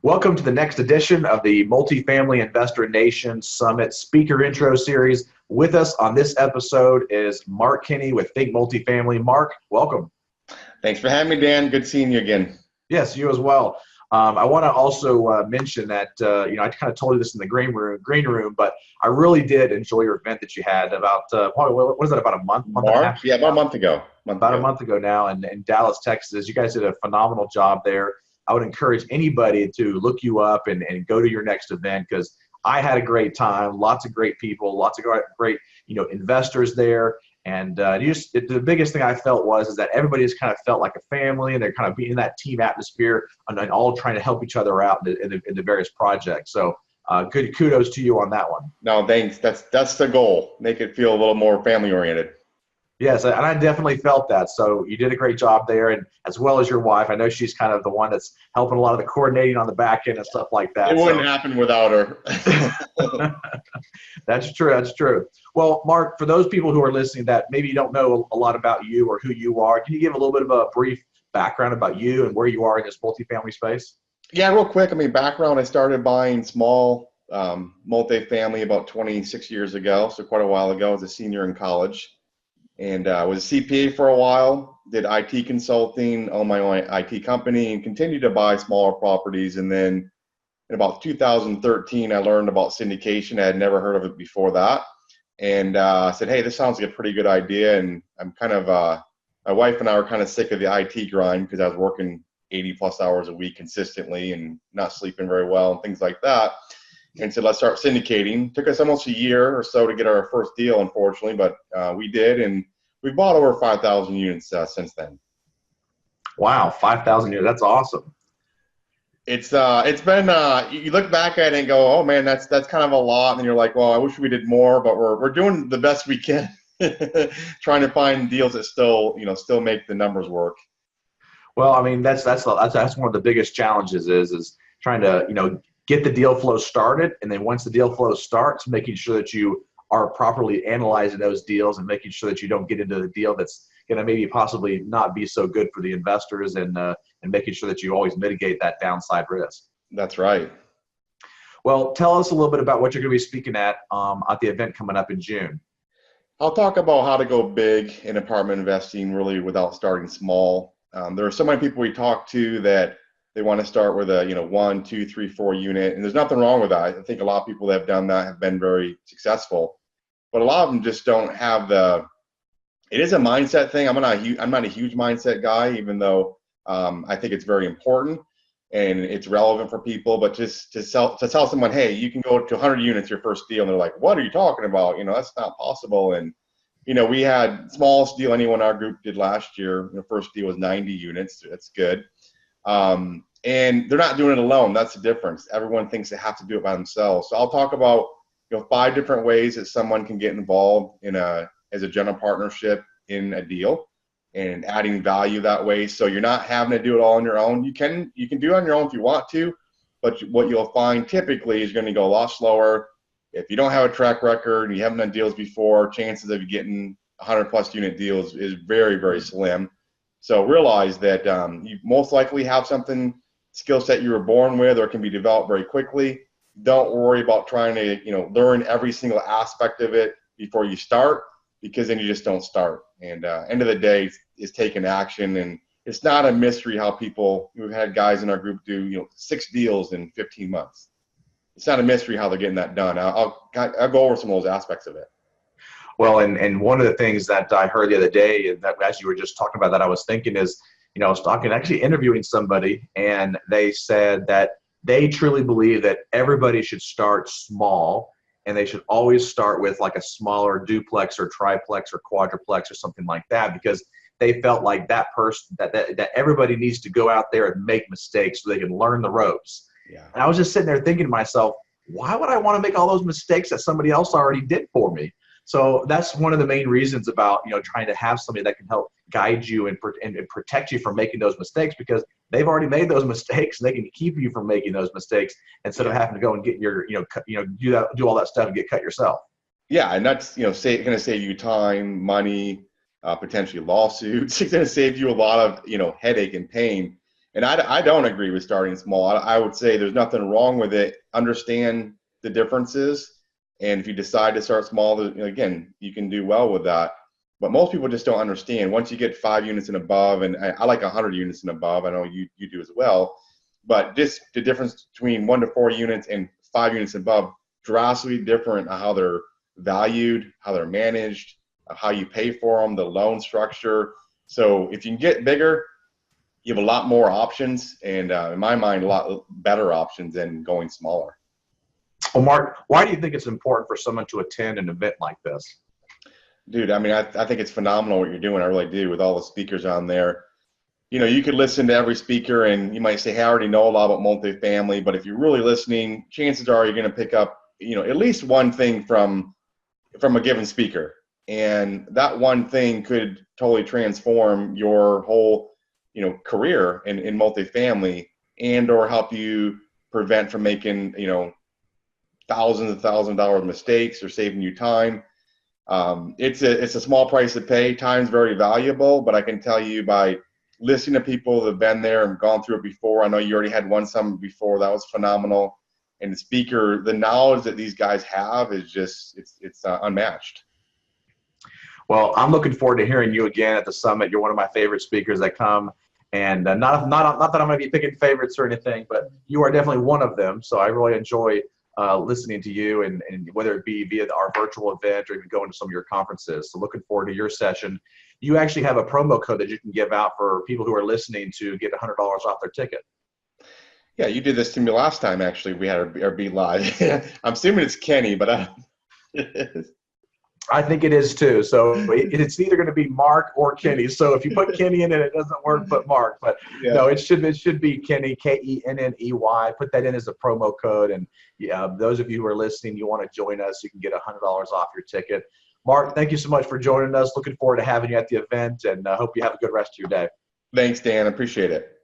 Welcome to the next edition of the Multifamily Investor Nation Summit Speaker Intro Series. With us on this episode is Mark Kenney with Think Multifamily. Mark, welcome. Thanks for having me, Dan. Good seeing you again. Yes, you as well. I want to also mention that I kind of told you this in the green room, but I really did enjoy your event that you had about what was that, about a month and a half? Yeah, about a month ago. A month ago now in Dallas, Texas. You guys did a phenomenal job there. I would encourage anybody to look you up and go to your next event, because I had a great time. Lots of great people, lots of great investors there. And the biggest thing I felt is that everybody just kind of felt like a family, and they're kind of being in that team atmosphere and all trying to help each other out in the various projects. So good kudos to you on that one. No, thanks. That's the goal. Make it feel a little more family oriented. Yes, and I definitely felt that. So you did a great job there, and as well as your wife. I know she's kind of the one that's helping a lot of the coordinating on the back end and stuff like that. It wouldn't happen without her. That's true. That's true. Well, Mark, for those people who are listening that maybe don't know a lot about you or who you are, can you give a little bit of a brief background about you and where you are in this multifamily space? Yeah, real quick. Background, I started buying small multifamily about 26 years ago, so quite a while ago. I was a senior in college. And was a CPA for a while, did IT consulting, owned my own IT company, and continued to buy smaller properties. And then in about 2013, I learned about syndication. I had never heard of it before that. And I said, hey, this sounds like a pretty good idea. And I'm kind of, my wife and I were kind of sick of the IT grind, because I was working 80 plus hours a week consistently and not sleeping very well and things like that. And said, let's start syndicating. Took us almost a year or so to get our first deal, unfortunately, but we did, and we've bought over 5,000 units since then. Wow, 5,000 units. That's awesome. It's been, you look back at it and go, oh man, that's kind of a lot. And you're like, well, I wish we did more, but we're doing the best we can, trying to find deals that still make the numbers work. Well, I mean, that's one of the biggest challenges is trying to, get the deal flow started. And then once the deal flow starts, making sure that you are properly analyzing those deals and making sure that you don't get into the deal that's going to maybe possibly not be so good for the investors, and making sure that you always mitigate that downside risk. That's right. Well, tell us a little bit about what you're going to be speaking at the event coming up in June. I'll talk about how to go big in apartment investing, really, without starting small. There are so many people we talk to that they want to start with a 1, 2, 3, 4 unit, and there's nothing wrong with that. I think a lot of people that have done that have been very successful, but a lot of them just don't have it is a mindset thing. I'm not a huge mindset guy, even though I think it's very important and it's relevant for people. But just to tell someone, hey, you can go to 100 units your first deal, and they're like, what are you talking about? That's not possible. And we had smallest deal anyone in our group did last year. The first deal was 90 units. That's good. And they're not doing it alone. That's the difference. Everyone thinks they have to do it by themselves. So I'll talk about 5 different ways that someone can get involved as a general partnership in a deal, and adding value that way. So you're not having to do it all on your own. You can do it on your own if you want to, but what you'll find typically is going to go a lot slower. If you don't have a track record and you haven't done deals before, chances of you getting 100 plus unit deals is very, very slim. So realize that you most likely have something skill set you were born with, or can be developed very quickly. Don't worry about trying to learn every single aspect of it before you start, because then you just don't start. And end of the day is taking action. And it's not a mystery how we've had guys in our group do 6 deals in 15 months. It's not a mystery how they're getting that done. I'll go over some of those aspects of it. Well, and one of the things that I heard the other day, and that as you were just talking about that, I was thinking is, I was actually interviewing somebody, and they said that they truly believe that everybody should start small, and they should always start with like a smaller duplex or triplex or quadruplex or something like that, because they felt like that everybody needs to go out there and make mistakes so they can learn the ropes. Yeah. And I was just sitting there thinking to myself, why would I want to make all those mistakes that somebody else already did for me? So that's one of the main reasons about trying to have somebody that can help guide you and protect you from making those mistakes, because they've already made those mistakes, and they can keep you from making those mistakes instead of having to go and get do all that stuff and get cut yourself. Yeah, and that's going to save you time, money, potentially lawsuits. It's going to save you a lot of headache and pain. And I don't agree with starting small. I would say there's nothing wrong with it. Understand the differences. And if you decide to start small, again, you can do well with that. But most people just don't understand. Once you get 5 units and above, and I like 100 units and above, I know you do as well. But just the difference between 1 to 4 units and 5 units above, drastically different on how they're valued, how they're managed, how you pay for them, the loan structure. So if you can get bigger, you have a lot more options, and in my mind, a lot better options than going smaller. Well, Mark, why do you think it's important for someone to attend an event like this? Dude, I mean, I think it's phenomenal what you're doing. I really do, with all the speakers on there. You know, you could listen to every speaker and you might say, hey, I already know a lot about multifamily, but if you're really listening, chances are you're going to pick up, at least one thing from a given speaker. And that one thing could totally transform your whole career in multifamily, and or help you prevent from making thousands and thousands of dollars mistakes, or saving you time. It's a small price to pay. Time's very valuable, but I can tell you, by listening to people that have been there and gone through it before, I know you already had one summit before, that was phenomenal. And the knowledge that these guys have is just it's unmatched. Well, I'm looking forward to hearing you again at the summit. You're one of my favorite speakers that come. And not that I'm going to be picking favorites or anything, but you are definitely one of them. So I really enjoy listening to you, and whether it be via our virtual event or even going to some of your conferences. So looking forward to your session. You actually have a promo code that you can give out for people who are listening to get $100 off their ticket. Yeah, you did this to me last time, actually. We had our Be Live. I'm assuming it's Kenney, but I think it is too. So it's either going to be Mark or Kenney. So if you put Kenney in it doesn't work, put Mark. But yeah. No, it should be Kenney, Kenney. Put that in as a promo code. And those of you who are listening, you want to join us, you can get $100 off your ticket. Mark, thank you so much for joining us. Looking forward to having you at the event, and hope you have a good rest of your day. Thanks, Dan. Appreciate it.